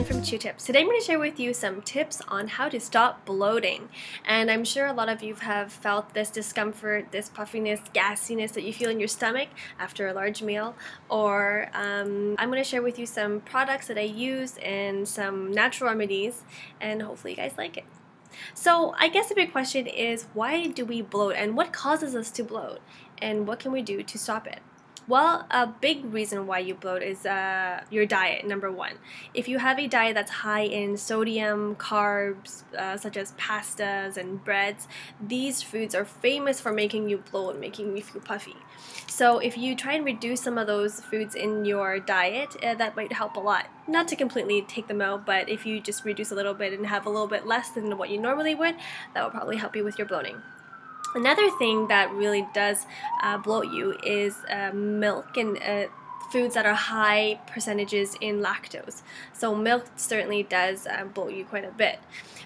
Jen from Chew Tips. Today I'm going to share with you some tips on how to stop bloating. And I'm sure a lot of you have felt this discomfort, this puffiness, gassiness that you feel in your stomach after a large meal. Or I'm going to share with you some products that I use and some natural remedies, and hopefully you guys like it. So I guess the big question is, why do we bloat and what causes us to bloat and what can we do to stop it? Well, a big reason why you bloat is your diet, number one. If you have a diet that's high in sodium, carbs, such as pastas and breads, these foods are famous for making you bloat, making you feel puffy. So if you try and reduce some of those foods in your diet, that might help a lot. Not to completely take them out, but if you just reduce a little bit and have a little bit less than what you normally would, that will probably help you with your bloating. Another thing that really does bloat you is milk and foods that are high percentages in lactose. So milk certainly does bloat you quite a bit.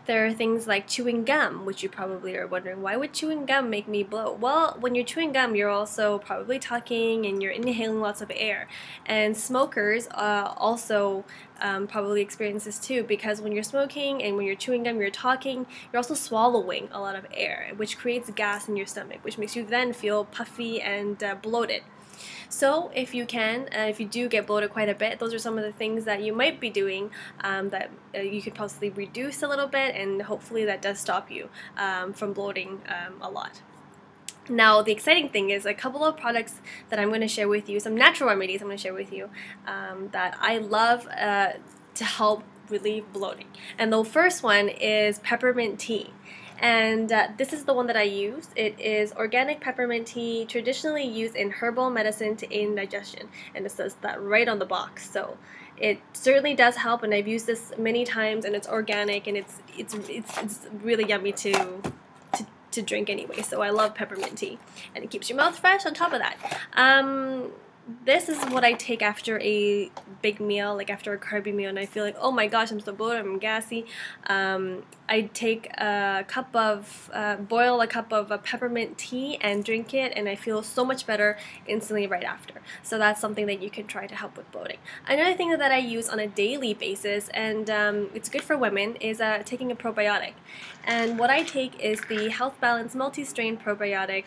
There are things like chewing gum, which you probably are wondering, why would chewing gum make me bloat? Well, when you're chewing gum, you're also probably talking and you're inhaling lots of air. And smokers also probably experience this too, because when you're smoking and when you're chewing gum, you're talking, you're also swallowing a lot of air, which creates gas in your stomach, which makes you then feel puffy and bloated. So if you can, if you do get bloated quite a bit, those are some of the things that you might be doing that you could possibly reduce a little bit, and hopefully that does stop you from bloating a lot. Now, the exciting thing is a couple of products that I'm going to share with you, some natural remedies I'm going to share with you that I love to help relieve bloating. And the first one is peppermint tea. And this is the one that I use. It is organic peppermint tea, traditionally used in herbal medicine to aid in digestion. And it says that right on the box. So it certainly does help, and I've used this many times, and it's organic, and it's really yummy to drink anyway. So I love peppermint tea, and it keeps your mouth fresh on top of that. This is what I take after a big meal, like after a carby meal, and I feel like, oh my gosh, I'm so bloated, I'm gassy. I take a cup of, boil a cup of peppermint tea and drink it, and I feel so much better instantly right after. So that's something that you can try to help with bloating. Another thing that I use on a daily basis, and it's good for women, is taking a probiotic. And what I take is the Health Balance Multi-Strain Probiotic.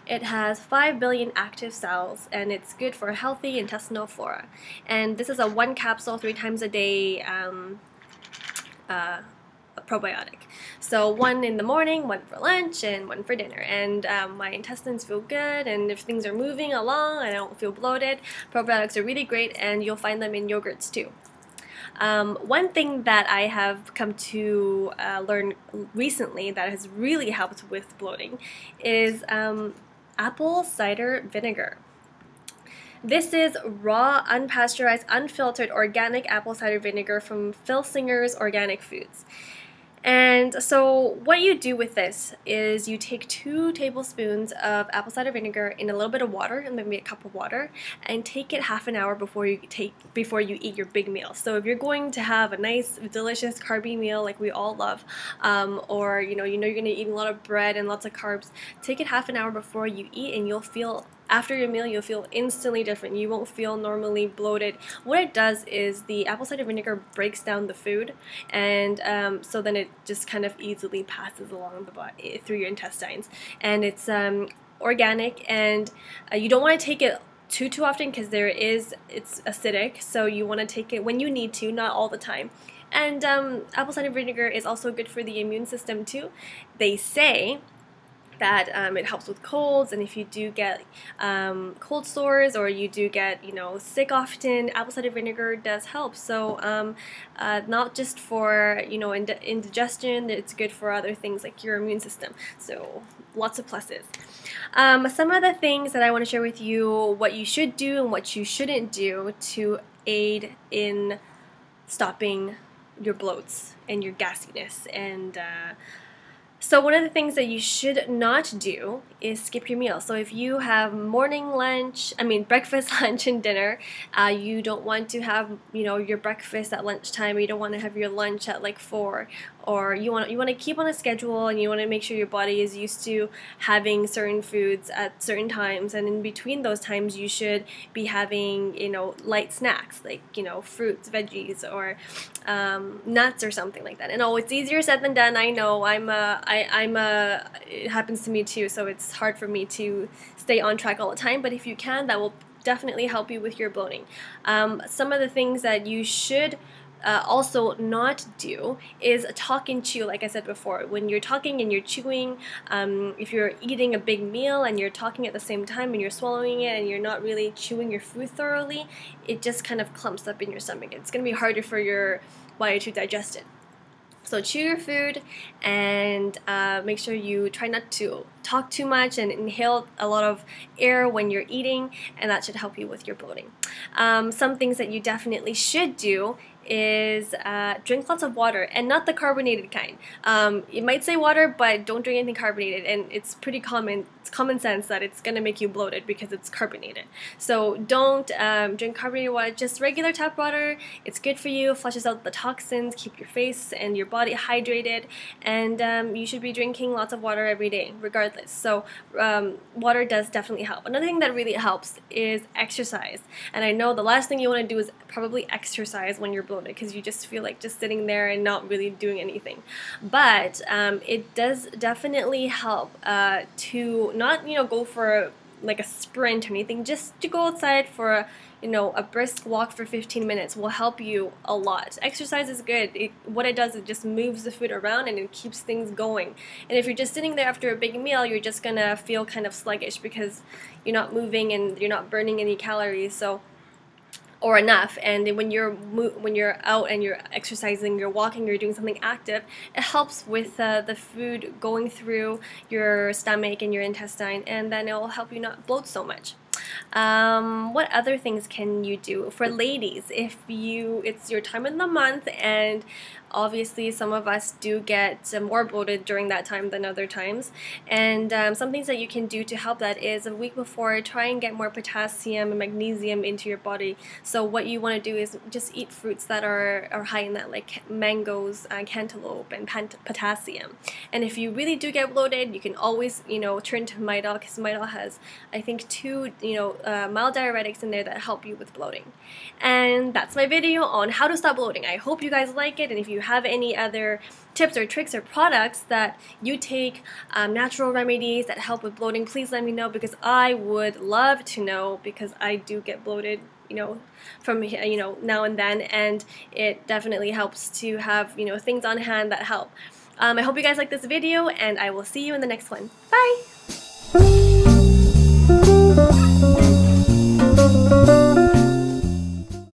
It has 5 billion active cells, and it's good for a healthy intestinal flora. And this is a 1 capsule 3 times a day a probiotic. So 1 in the morning, 1 for lunch, and 1 for dinner. And my intestines feel good, and if things are moving along, I don't feel bloated. Probiotics are really great, and you'll find them in yogurts too. One thing that I have come to learn recently that has really helped with bloating is apple cider vinegar. This is raw, unpasteurized, unfiltered, organic apple cider vinegar from Phil Singer's Organic Foods. And so what you do with this is you take 2 tablespoons of apple cider vinegar in a little bit of water, and maybe a cup of water, and take it half an hour before you eat your big meal. So if you're going to have a nice, delicious carby meal like we all love, or you know you're going to eat a lot of bread and lots of carbs, take it half an hour before you eat, and you'll feel, after your meal, you'll feel instantly different. You won't feel normally bloated. What it does is the apple cider vinegar breaks down the food, and so then it just kind of easily passes along the body through your intestines. And it's organic, and you don't want to take it too often because it's acidic. So you want to take it when you need to, not all the time. And apple cider vinegar is also good for the immune system too. They say that it helps with colds, and if you do get cold sores or you do get sick often, apple cider vinegar does help. So not just for indigestion, it's good for other things like your immune system. So lots of pluses. Some of the things that I want to share with you, what you should do and what you shouldn't do to aid in stopping your bloats and your gassiness. And so one of the things that you should not do is skip your meal. So if you have breakfast, lunch, and dinner, you don't want to have, your breakfast at lunchtime, or you don't want to have your lunch at like 4, or you want to keep on a schedule, and you want to make sure your body is used to having certain foods at certain times, and in between those times you should be having, you know, light snacks like, you know, fruits, veggies, or nuts or something like that. And oh, it's easier said than done. I know. It happens to me too, so it's hard for me to stay on track all the time. But if you can, that will definitely help you with your bloating. Some of the things that you should also not do is talk and chew, like I said before. When you're talking and you're chewing, if you're eating a big meal and you're talking at the same time and you're swallowing it and you're not really chewing your food thoroughly, it just kind of clumps up in your stomach. It's going to be harder for your body to digest it. So chew your food, and make sure you try not to talk too much and inhale a lot of air when you're eating, and that should help you with your bloating. Some things that you definitely should do is drink lots of water, and not the carbonated kind. It might say water, but don't drink anything carbonated, and it's pretty common. It's common sense that it's gonna make you bloated because it's carbonated. So don't drink carbonated water. Just regular tap water. It's good for you. Flushes out the toxins, keep your face and your body hydrated, and you should be drinking lots of water every day, regardless. So water does definitely help. Another thing that really helps is exercise. And I know the last thing you want to do is probably exercise when you're bloated, because you just feel like just sitting there and not really doing anything. But it does definitely help to not, you know, go for like a sprint or anything. Just to go outside for a brisk walk for 15 minutes will help you a lot. Exercise is good. What it does, it just moves the food around and it keeps things going. And if you're just sitting there after a big meal, you're just gonna feel kind of sluggish because you're not moving and you're not burning any calories. Or enough. And when you're out and you're exercising, you're walking, you're doing something active, it helps with the food going through your stomach and your intestine, and then it will help you not bloat so much. What other things can you do? For ladies, it's your time of the month, and obviously some of us do get more bloated during that time than other times, and some things that you can do to help that is a week before, try and get more potassium and magnesium into your body. So what you want to do is just eat fruits that are high in that, like mangoes, cantaloupe, and potassium. And if you really do get bloated, you can always turn to Midol, because Midol has, I think, two mild diuretics in there that help you with bloating. And that's my video on how to stop bloating. I hope you guys like it, and if you have any other tips or tricks or products that you take, natural remedies that help with bloating, please let me know, because I would love to know, because I do get bloated from now and then, and it definitely helps to have things on hand that help. I hope you guys like this video, and I will see you in the next one. Bye!